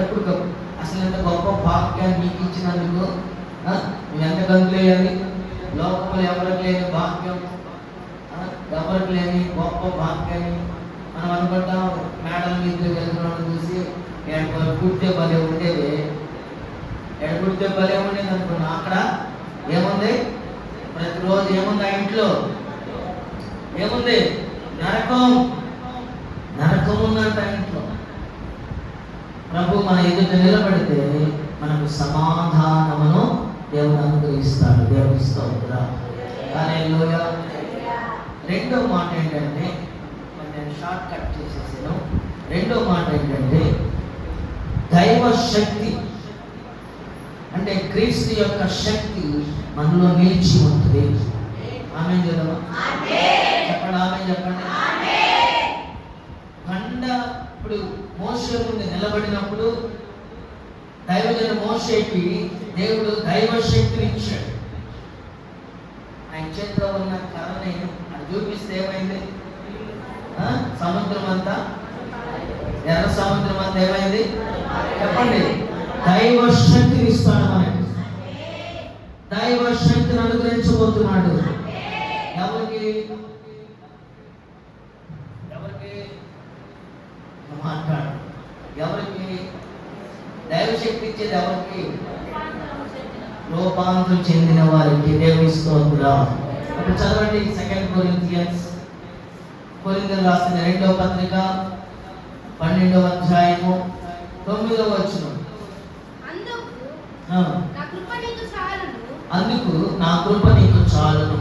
ఎప్పుడు. అసలు ఎంత గొప్ప భాగ్యాన్ని మీకు ఇచ్చినందుకు నువ్వు ఎంత గంతులేయాలి. లోకంలో ఎవరికి లేని భాగ్యం, ఎవరికి లేని గొప్ప భాగ్యాన్ని మనం అనుకుంటాం. మేడల మీద వెళ్తున్నాం చూసి కుడితే భలే ఉండేది, కుడితే భలే ఉండేది అనుకున్నాం. అక్కడ ఏముంది, ప్రతిరోజు ఏముంది ఆ ఇంట్లో, ఏముంది, నరకం, నరకం ఉందంట ఇంట్లో. ప్రభు మన ఎదుట నిలబడితే మనకు సమాధానమును దేవుడు అనుగ్రహిస్తాడు. దేవుని స్తోత్రం. హల్లెలూయా. రెండో మాట ఏంటంటే, నేను షార్ట్ కట్ చేసేసాను. రెండో మాట ఏంటంటే దైవ శక్తి, అంటే క్రీస్తు యొక్క శక్తి మనలో నిలిచి ఉంటుంది. ఆమేన్ చెప్దామా? చెప్పండి, ఆమేన్ చెప్పండి. కొండ ఇప్పుడు మోషే ముందు నిలబడినప్పుడు దైవజన మోషేకి దేవుడు దైవ శక్తిని ఇచ్చాడు. ఆయన చేతిలో ఉన్న కర్రని అది చూపిస్తే ఏమైంది, సముద్రం అంతా, ఎర్ర సముద్రం అంతా ఏమైంది చెప్పండి. దైవ శక్తిని ఇస్తాడు మనకి, దైవ శక్తిని అనుగ్రహించబోతున్నాడు. ఎవరికి ఎవరికి మాట్లాడు, ఎవరికి దైవ శక్తి ఇచ్చేది, ఎవరికి రూపాంతరం చెందిన వారికి. దేవుని స్తోత్రం. ఇప్పుడు చదవండి 2 కొరింథియన్స్, కొరింథీయులకు రాసిన 2వ పత్రిక 12వ అధ్యాయము 9వ వచనం. అందుకు నా కృప నీకు చాలును,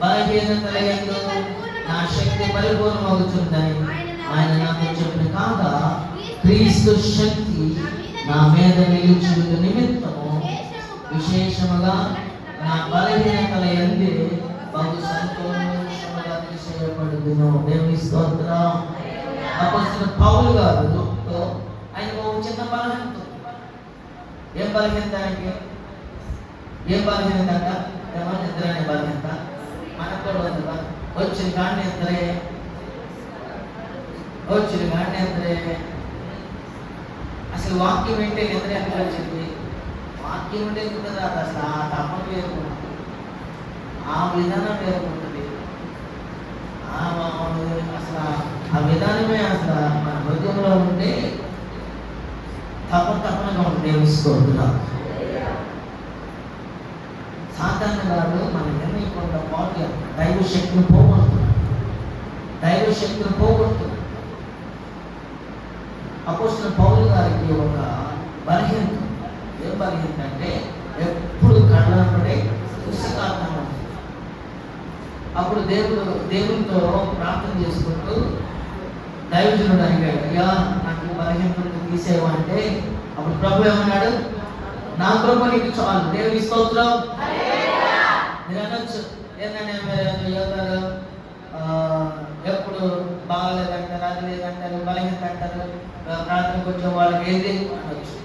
బలహీనతలయందు నా శక్తి పరిపూర్ణమగుచుందని ఆయన నాకు చెప్పిన కాగా క్రీస్తు శక్తి నా మీద నిలిచి నిమిత్తము విశేషముగా నా బలహీనతల యందే బహు సంతోషముగా అతిశయపడుదును. దేవుని స్తోత్రం. అపోస్తలుడు పౌలు గారు ఆయన ఒక చిన్న బలహీనత. ఏం బలహీనత ఆయనకి? ఏం బలహీనత అంట? ఏమో నిద్ర అనే బలహీనత. మనకు కూడా ఉంది. వచ్చిన కానీ నిద్రే, వచ్చిన కానీ నిద్రే. అసలు వాక్యం ఏంటి? నిద్ర ఎక్కడ వచ్చింది? వాక్యం ఉంటే కదా అసలు ఆ తప్పం వేరుకుంటుంది, ఆ విధానం వేరుకుంటుంది. అసలు ఆ విధానమే అసలు మన హృదయంలో ఉంటే తప్పనగా ఉంటుంది. దేవునిస్తున్నాం. సాధారణ గారు మన నిర్ణయకుండా పాటు దైవ శక్తిని పోగొడుతున్నాడు. దైవ శక్తిని పోగొడుతున్నాడు. అపోస్తలుడైన పౌలు గారికి ఒక బలహీనత. ఏం బలహీనత అంటే ఎప్పుడు కళ్ళపడే పుస్తకార్థం. అప్పుడు దేవునితో ప్రార్థన చేసుకుంటూ దైవజనుడు అడిగాడు, అయ్యా నాకు బలహీనతను తీసేయమంటే అప్పుడు ప్రభు ఏమన్నాడు? నా కృప నీకు చాలు. దేవుని స్తోత్రం. మీరు అనొచ్చు, ఏంటంటే యోగాలు ఎప్పుడు బాగలేదంటారు, అది లేదంటారు, బలహీనత అంటారు, ప్రార్థనకు వచ్చే వాళ్ళకి ఏది అనొచ్చు.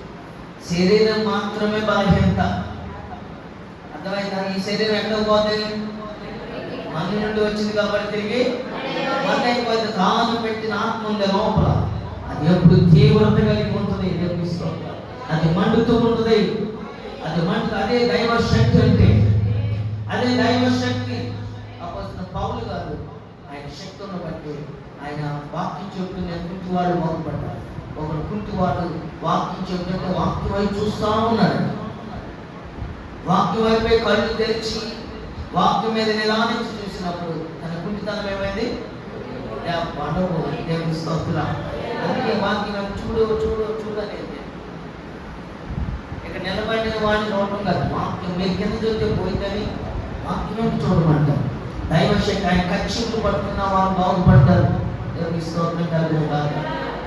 శరీరం మాత్రమే బలహీనత. అర్థమైందా? ఈ శరీరం ఎక్కడ పోతుంది? మన నుండి వచ్చింది కాబట్టి తిరిగి మన అయిపోతే తాను పెట్టిన ఆత్మ ఉంది లోపల. అది ఎప్పుడు తీవ్రత కలిగి ఉంటుంది. అది మండుతూ ఉంటుంది. అది అదే దైవ శక్తి అంటే. అదే దైవ శక్తి. అపోస్తలుడైన పౌలు గారు ఆయన శక్తులను బట్టి ఆయన వాక్యం చెప్తున్న కుంటివాడు బాగుపడ్డాడు. ఒకడు కుంటివాడు వాక్యం చెప్తుంటే వాక్యం వైపు చూస్తూ ఉన్నాడు. వాక్యం వైపే కళ్ళు తెరిచి వాక్యం మీద నిదానించి చూసినప్పుడు తన కుంటితనం ఏమైంది? పండుగ. దేవుని స్తోత్రం. అందుకే వాక్యం చూడు చూడు చూడు అనేది. ఇక నిలబడిన వాడిని చూడటం కాదు, వాక్యం మీరు కింద చూస్తే పోయిందని వాక్యం చూడమంటారు. దైవ శక్తి ఆయన కచ్చిపులు పట్టుకున్న వారు బాగుపడతారు. దేవుని స్తోత్రం కలుగుగాక.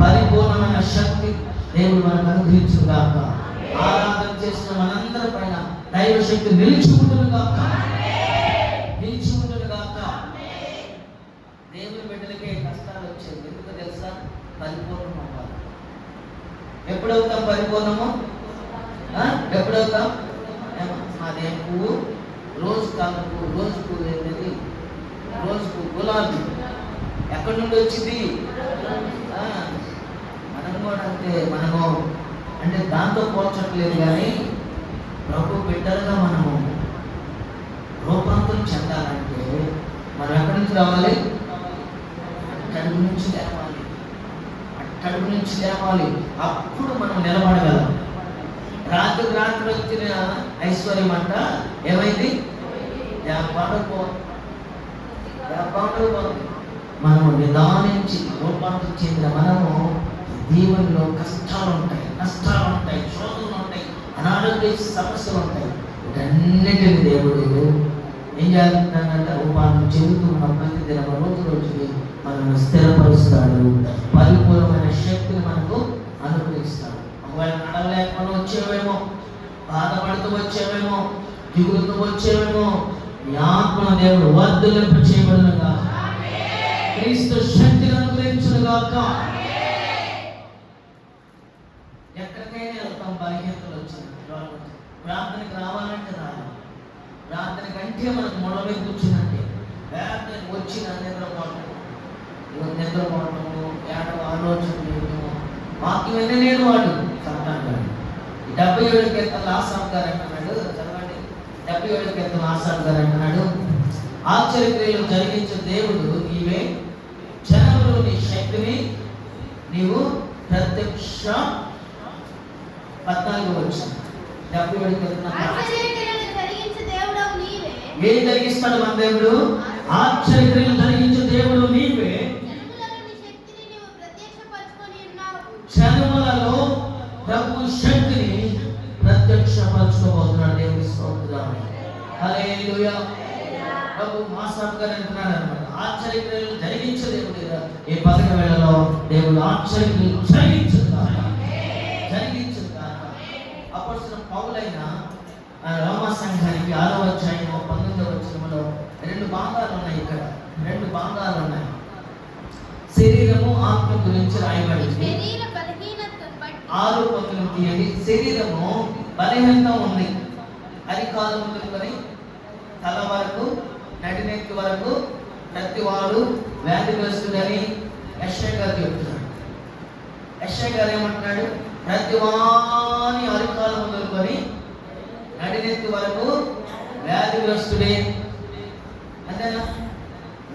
పరిపూర్ణమైన శక్తి దేవుడు మనకు అనుగ్రహించుగాక. ఆరాధన చేసిన మనందరి పైన దైవ శక్తి నిలిచి ఉండునుగాక. నిలిచి ఉండునుగాక. దేవుని బిడ్డలకే కష్టాలు వచ్చేది ఎందుకు తెలుసా? పరిపూర్ణం అవ్వాలి. ఎప్పుడవుతాం పరిపూర్ణము? ఎప్పుడవుతాం? మాదేం పువ్వు రోజు కాదు, రోజుకు ఏంటది? రోజుకు గులాబీ. ఎక్కడి నుండి వచ్చింది? మనం కూడా అంతే. మనము అంటే దాంతో పోల్చట్లేదు, కానీ ప్రభు బిడ్డలుగా మనము రూపాంతరం చెందాలంటే మనం ఎక్కడి నుంచి రావాలి? అట్టడుగు నుంచి లేవాలి. అట్టడుగు నుంచి లేవాలి. అప్పుడు మనం నిలబడగలం. రాత్రి వచ్చిన ఐశ్వర్యం అంట ఏమైంది? మనము నిదానించి రూపాంతరం చెందిన మనము దీవుల్లో కష్టాలు ఉంటాయి, నష్టాలు ఉంటాయి, శోధనలు ఉంటాయి, అనారోగ్య సమస్యలు ఉంటాయి. వీటన్నిటిని దేవుడు ఏం చేస్తున్నాడంటే రూపాంతరం చెందుతున్న ప్రతి దినం రోజుకి మనల్ని స్థిరపరుస్తాడు. పరిపూర్ణమైన శక్తిని మనకు అనుగ్రహిస్తాడు. ఒకవేళ నడవలేకుండా వచ్చేవేమో, బాధపడుతూ వచ్చేవేమో, దిగులుతూ వచ్చేవేమో, ఈ ఆత్మ దేవుడు వర్ధలింప చేయబడునుగా. క్రీస్తు శక్తిని అనుగ్రహించునుగాక. ఎక్కడికైనా వెళ్తాం బలహీనతలు వచ్చింది. ప్రార్థనకి రావాలంటే రావాలి. ప్రార్థన కంటే మనకు మొదలై కూర్చుందంటే ప్రార్థనకు వచ్చిన నిద్రపోవటము, ఏడవ ఆలోచన చేయడము, వాక్యమైనా నేను వాడు చదవండి. 77 కీర్తనలు ఆసాఫ్ గారు అంటున్నాడు, చదవండి. 77 కీర్తనలు ఆసాఫ్ గారు అంటున్నాడు, ఆశ్చర్యక్రియలు జరిగించే దేవుడు నీవే, జనములోని శక్తిని నీవు ప్రత్యక్ష. 14 వచ్చిన 77 కీర్తన. ఏం జరిగిస్తాడు మన దేవుడు? ఆశ్చర్యక్రియలు జరిగించే దేవుడు నీవే, జనములలో ప్రభు శక్తిని ప్రత్యక్షపరచుకోబోతున్నాడు. దేవుని స్తోత్రం. హల్లెలూయా. ప్రభు మాసాఫ్ గారు అంటున్నాడు అన్నమాట, ఆశ్చర్యక్రియలు జరిగించే దేవుడు. ఈ పగటి వేళలో దేవుడు ఆశ్చర్యక్రియలు జరిగించుతాడు. అపోస్తలుడైన పౌలైన రోమా సంఘానికి 6వ అధ్యాయం 19వ వచనంలో 2 భాగాలు ఉన్నాయి. ఇక్కడ 2 భాగాలు ఉన్నాయి. శరీరము ఆత్మ గురించి రాయబడింది. 6 తీయండి. శరీరము బలహీనత ఉంది. అరికాలు మొదలుకొని తల వరకు నడినెత్తి వరకు ప్రతివాడు వ్యాధిగ్రస్తుడని యెషయా గారు చెప్తున్నాడు. యెషయా గారు ఏమంటున్నాడు? ప్రతివాని అరికాలు మొదలుకొని నడినెత్తి వరకు వ్యాధిగ్రస్తుడే. అంతేనా?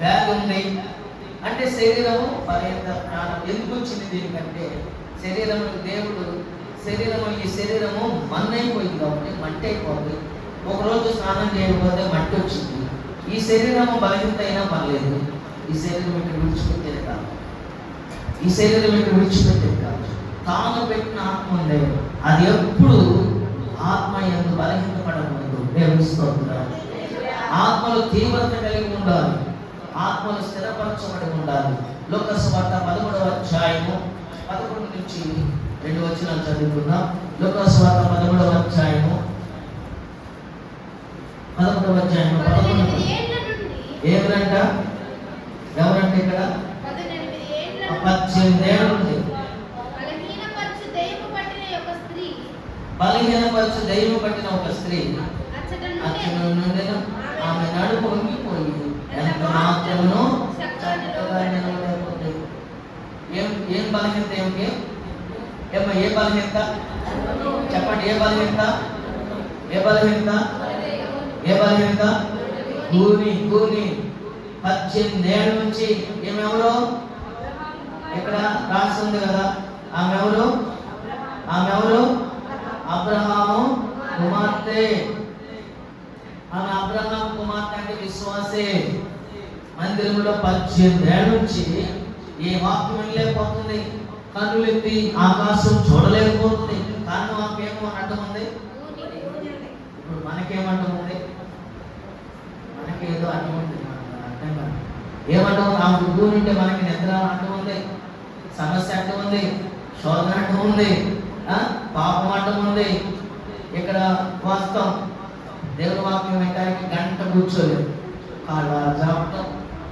వ్యాధి ఉంది అంటే శరీరము పర్యంత ప్రాణం. ఎందుకు వచ్చింది దీనికంటే శరీరము దేవుడు ఈ శరీరము మన్నైపోయింది కాబట్టి మట్టి అయిపోతుంది. ఒకరోజు స్నానం చేయకపోతే మట్టి వచ్చింది. ఈ శరీరము బలహీనత అయినా పర్లేదు. ఈ శరీరం ఇక్కడ విడిచిపెట్టేది కాదు. తాను పెట్టిన ఆత్మ ఉంది. అది ఎప్పుడు ఆత్మ యందు బలహీన పడకూడదు. దేవుని స్తోత్రం. ఆత్మలో తీవ్రత కలిగి ఉండాలి. ఆత్మలు స్థిరపరచబడి ఉండాలి. లూకాసు వార్త 13వ అధ్యాయము 11 నుంచి 2 వచనాలు చదువుకుందాం. లూకాసు వార్త 13వ అధ్యాయము 11 ఏమిటంట? ఎవరంటే ఇక్కడ 18 ఏళ్ళ నుండి బలహీనపరచు దయ్యము పట్టిన ఒక స్త్రీ అచ్చట నుండి ఆమె నడుము వంగిపోయి ఎంత మాత్రమును చక్కగా నిలవలేకపోతే. ఏం బలహీనత? ఏ బలహీనత చెప్పండి? ఏ బలహీనత? గూని 18 ఏళ్ళ నుంచి ఏమెవరో ఇక్కడ రాస్తుంది కదా. ఆమె ఎవరు? అబ్రహాము కుమార్తె. ఆమె అబ్రహాము కుమార్తె అంటే విశ్వాసే. మందిరంలో 18 ఏళ్ళ నుంచి ఏ వాక్యం వెళ్ళలేకపోతుంది. కన్నులెత్తి ఆకాశం చూడలేకపోతుంది. కారణం ఆమెకేమో అడ్డం ఉంది. ఇప్పుడు మనకేమంటం ఉంది? మనకేదో అడ్డం ఉంది. అర్థం కాదు. ఏమంటాం? ఆమె కూరుంటే మనకి నిద్ర అడ్డం ఉంది, సమస్య అడ్డం ఉంది, శోధన అడ్డం ఉంది, పాపం అడ్డం ఉంది. ఇక్కడ వాస్తవం దేవుని వాక్యం వినడానికి గంట కూర్చోలేదు. కాళ్ళు జాపటం,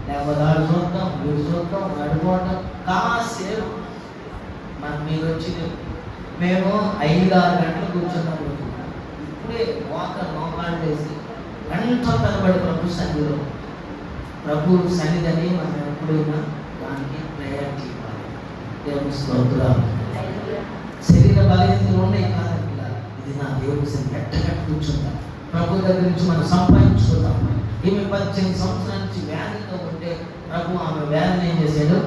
లేకపోతే చూడటం, వీడు చూడటం, నడుకోవటం కాసేపు. మీరు వచ్చింది మేము 5-6 గంటలు కూర్చున్నాము. ఇప్పుడే మోకాళ్ళు వేసి గంట తరబడి ప్రభు సన్నిధిని మనం ఎప్పుడైనా దానికి ప్రయారిటీ ఇవ్వాలి. దేవుని స్తోత్రం. శరీర బలహీనతలు ఉన్నాయి కాదండి. ఇది నా దేవుని సన్నిధి కూర్చుంటాం. ప్రభు దగ్గర నుంచి మనం సంపాదించుకుంటాం. ఈమె 18 సంవత్సరాల నుంచి వ్యాధితో ఉంటే ప్రభు ఆమె వ్యాధిని ఏం చేశాడు?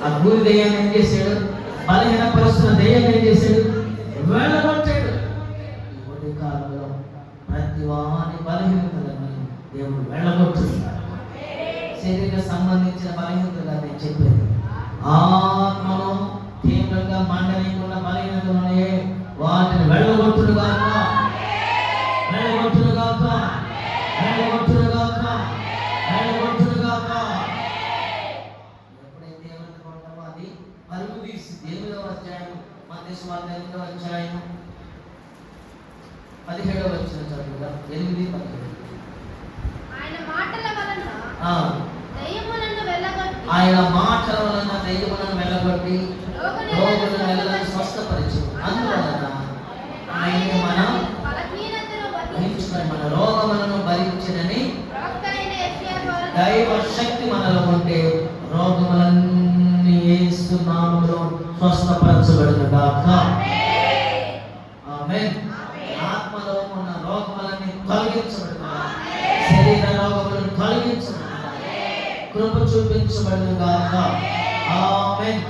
ఆ గురి దయ్యాన్ని ఏం చేశాడు? బలహీన పరుస్తున్న దయ్యాన్ని ఏం చేశాడు? వెళ్ళగొట్టాడు. ఈ కాలంలో ప్రతి వాని బలహీనతలను దేవుడు వెళ్ళగొట్టున్నాడు. శరీర సంబంధించిన బలహీనతలు నేను చెప్పేది. ఆత్మను తీవ్రంగా మండలించుకున్న బలహీనతలు ఉన్నాయే, వాటిని వెళ్ళగొట్టుడుగాక. ఎప్పుడైతే ఏమనుకుంటామో అది పరుగు తీసి 8వ అధ్యాయం మత్తయి సువార్త 8వ అధ్యాయం 17వ వచనం చదువుగా 8-17. ఆయన మాటల వలన దయ్యములను వెళ్ళగొట్టి రోగులను స్వస్థపరిచి అందువలన ఆయన మనం మన రోగములను భరించినని దైవ శక్తి మనలో ఉంటే రోగములన్నీ యేసు నామములో స్వస్థపరచబడును గాక. ఆమేన్. ఆత్మలో ఉన్న రోగములన్నీ తొలగించబడును గాక. శరీర రోగములను తొలగించబడును గాక. కృప చూపించబడును గాక. ఆమేన్.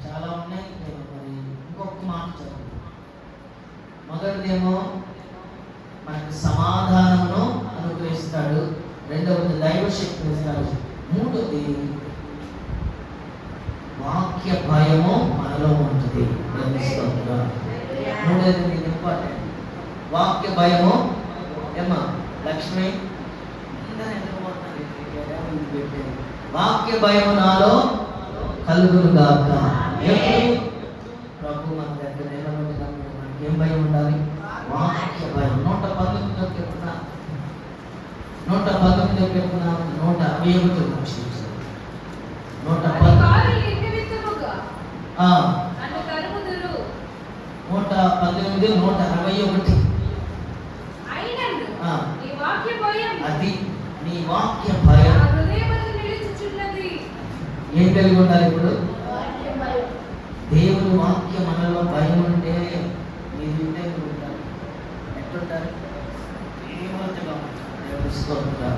చాలా ఉన్నాయి. మరి ఇంకొక మాట చదువు. మొదటిదేమో మనకు సమాధానమును అనుగ్రహిస్తాడు. రెండవది దైవ శక్తిని ఇస్తాడు. మూడవది వాక్య భయము మనలో ఉంటుంది. మూడవది ఇంపార్టెంట్. వాక్య భయము. ఏమా లక్ష్మి వాక్య భయము నాలో కలుగును గాక. ఎప్పుడు ప్రభు మన దగ్గర నిలబడినప్పుడు మనకి ఏం భయం ఉండాలి? వాక్య భయం. 119 చెప్తున్నా 160 వచ్చి 110 నన్ను తరుముదురు. 118, 161. అయినను ఆ. నీ వాక్య భయం అది నీ వాక్య భయం నా హృదయమందు నిలుచుచున్నది. ఏం కలిగి ఉండాలి ఇప్పుడు? దేవుని వాక్య మనలో భయం ఉంటే మీరు ఉంటే మీరు ఉంటారు. ఎట్లుంటారు? తీవ్రతగా ఉంటారు. దేవుని స్తోత్రం.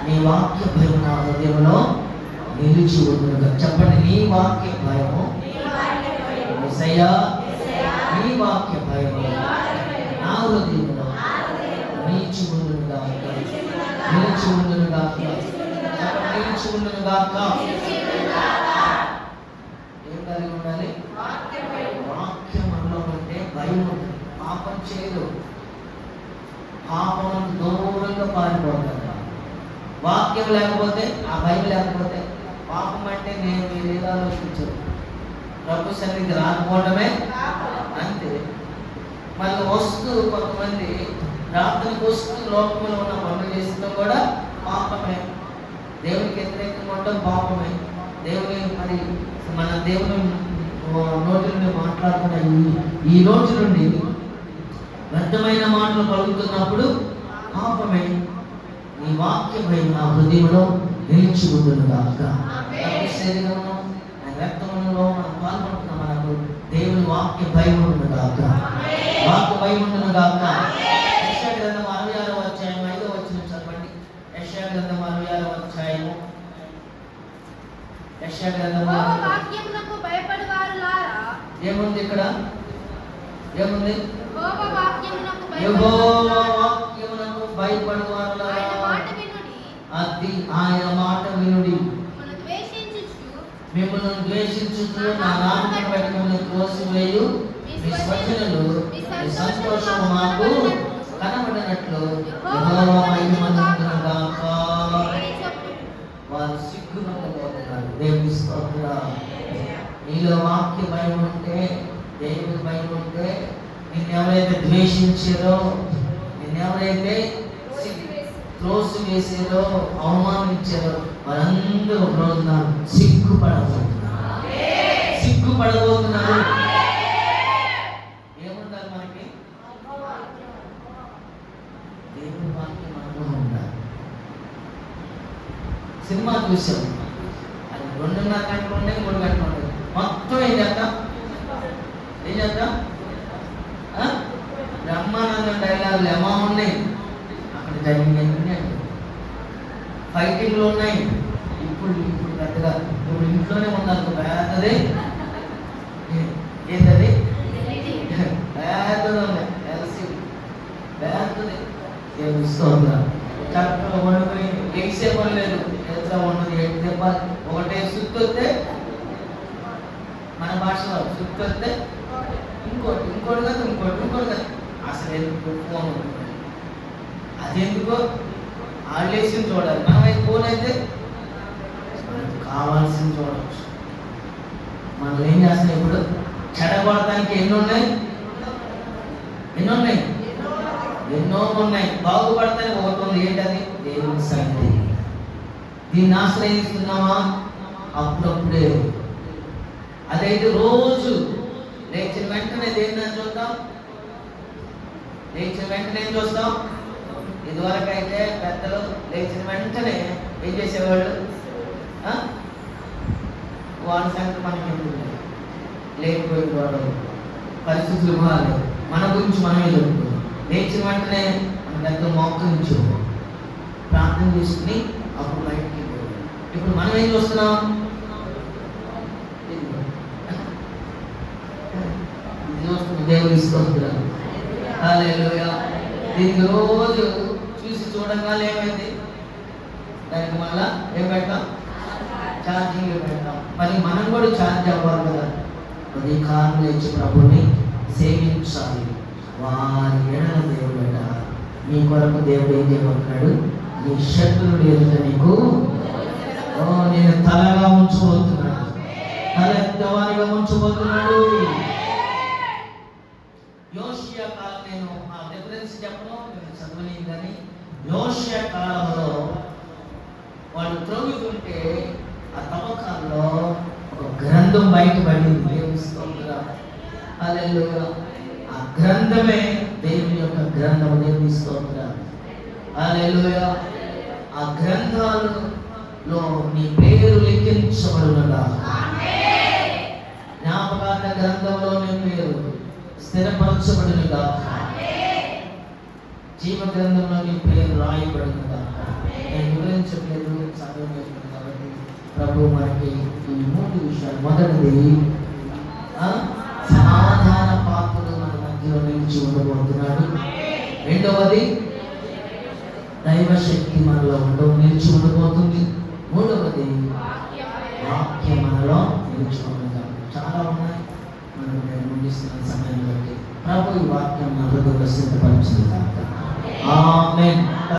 నీ వాక్య భయం నా హృదయంలో నిలిచి ఉండుగా. చెప్పండి, నీ వాక్య భయము యేసయ్యా, నీ వాక్య భయము నా హృదయంలో నిలిచి ఉండుగా. నిలిచి ఉండుగా. చెప్పండి, నిలిచి ఉండుగా. ఏం కలిగి ఉండాలి? వాక్యం మనలో ఉంటే భయం ఉంటుంది. పాపం చేయదు. పాపం దూరంగా పారిపోతారు. వాక్యం లేకపోతే, ఆ భయం లేకపోతే పాపం అంటే నేను మీరు ఏదో ఆలోచించరు. ప్రభు సన్నిధి రాకపోవడమే అంతే. మళ్ళీ వస్తూ కొంతమంది ప్రార్థనకు వస్తూ లోకంలో ఉన్న పనులు చేసినా కూడా పాపమే. దేవునికి వ్యతిరేకంగా ఉండడం పాపమే. దేవుని మరి మన దేవుని నోటి నుండి మాట్లాడుతున్న ఈ రోజు నుండి వ్యర్థమైన మాటలు పలుకుతున్నప్పుడు పాపమే. నీ వాక్య భయం నా హృదయంలో నిలిచి ఉండును గాక. శరీరంలో రక్తంలో మనం పాల్గొంటున్న మనకు దేవుని వాక్య భయం ఉండును గాక. వాక్య భయం ఉండును గాక. యెషయా గ్రంథం 66వ అధ్యాయం 5వ వచనం చదవండి. యెషయా గ్రంథం 66వ అధ్యాయము. యెషయా గ్రంథం యెహోవా వాక్యమునకు భయపడువారులారా. ఏముంది ఇక్కడ? ఏముంది? యెహోవా వాక్యమునకు భయపడువారులారా. ఆయన మాట వినుడి. అది ఆయన మాట వినుడి. మిమ్మల్ని ద్వేషించుచు నా నామమును బట్టి మిమ్మల్ని త్రోసివేయు మీ స్వజనులు మీ సంతోషము మాకు కనబడినట్లు యెహోవా మహిమనందును గాక. వారు సిగ్గునందుకోతున్నారు. దేవుని స్తోత్రం. నీలో వాక్య భయం ఉంటే, దేవుని భయం ఉంటే, నిన్నెవరైతే ద్వేషించారో, నిన్నెవరైతే త్రోసివేసారో, అవమానించారో వారందరూ ఒక రోజున సిగ్గుపడబోతున్నారు. సిగ్గుపడబోతున్నారు. ఏముండాలి మనకి? దేవుని వాక్యం మనలో ఉండాలి. సినిమా చూసాం, అది 2.5 గంటలు ఉండే, 3 గంటలు ఉండే, మొత్తం ఏం చేద్దాం? ఏం చేద్దాం? బ్రహ్మానందం డైలాగులు ఏమో ఉన్నాయి. అక్కడ జరిగినవి ఫైటింగ్లు ఉన్నాయి. ఇప్పుడు పెద్దగా ఇప్పుడు ఇంట్లోనే ఉన్నారు. పెద్దది ఏంటది? పెద్దది ఉన్నాయి. ఎల్సీ పెద్దది. చక్కగా వండుకొని ఎగ్సే పని లేదు. ఎంత ఉన్నది 8 దెబ్బలు. ఒకటే సుత్తు వస్తే మన భాషలో సుత్తు వస్తే ఇంకోటి కాదు, ఇంకోటి కాదు. అసలు ఎందుకు ఫోన్ ఉంటుంది? అదెందుకో ఆడేసింది చూడాలి. మనమైతే ఫోన్ అయితే కావాల్సింది చూడవచ్చు. మనం ఏం చేస్తాం ఇప్పుడు? చెడగొడటానికి ఎన్ని ఉన్నాయి? ఎన్నో ఉన్నాయి. బాగుపడతానికి ఒకటి ఉంది. ఏంటది? దేవుని సన్నిధి. దీన్ని ఆశ్రయిస్తున్నామా? అప్పుడప్పుడే. అదైతే రోజు లేచిన వెంటనే దేన్ని చూద్దాం? లేచిన వెంటనే ఏం చూస్తాం? ఇదివరకు అయితే పెద్దలు లేచిన వెంటనే ఏం చేసేవాళ్ళు? వాళ్ళ సంగతి మనకి లేకపోయింది. వాడు పరిస్థితులు బాగాలేదు. మన గురించి మనమే చెప్పుకున్నాం. లేచిన వెంటనే మన దగ్గర మోకరించు ప్రార్థన చేసుకుని అప్పుడు బయటికి పోయాం. ఇప్పుడు మనం ఏం చూస్తున్నాం? ఇది చూస్తున్నాం. దేవుని స్తోత్రం. హల్లెలూయా. దీనికి రోజు చూసి చూడగానే ఏమైంది? దానికి మళ్ళా ఏం పెడతాం? ఛార్జింగ్ పెడతాం. మరి మనం కూడా ఛార్జ్ అవ్వాలి కదా. అది కారణం లేచి ప్రభుని సేవించాలి. వారి ఎడల దేవుడు మీ కొరకు దేవుడు ఏం చేయబోతున్నాడు? నీ శత్రువుడు ఎదుట నీకు నేను తలగా ఉంచబోతున్నాడు. తలెత్తవారిగా ఉంచబోతున్నాడు. యోషియా కాలం, నేను ఆ డిఫరెన్స్ చెప్పను, నేను చదవలేదు. కానీ యోషియా కాలంలో వాళ్ళు త్రవ్వుతుంటే ఆ తవ్వకాల్లో ఒక గ్రంథం బయటపడింది. దేవుని స్తోత్రం. హల్లెలూయా. ఆ గ్రంథమే దేవుని యొక్క గ్రంథం. దేవుని స్తోత్రం. హల్లెలూయా. ఆ గ్రంథాలలో నీ పేరు లిఖించబడునుగా. జ్ఞాపకార్థ గ్రంథంలో నీ పేరు స్థిరపరచబడునుగా. జీవ గ్రంథంలో నీ పేరు రాయబడునుగా. నేను వివరించట్లేదు, సమయం అయిపోయింది కాబట్టి ప్రభు మనకి ఈ 3 విషయాలు. మొదటిది సమాధాన పాత్రలు మన మధ్యలో నిలిచి ఉండబోతున్నాడు. రెండవది దైవశక్తి మనలో నిలిచి ఉండబోతుంది. మూడవది వాక్యం మనలో నిలిచి ఉండగా. చాలా ఉన్నాయి, మనం నేను ముగిస్తున్న సమయం బట్టి ప్రభు ఈ వాక్యం మన హృదయంలో సిద్ధపరిచింది. ఆమేన్.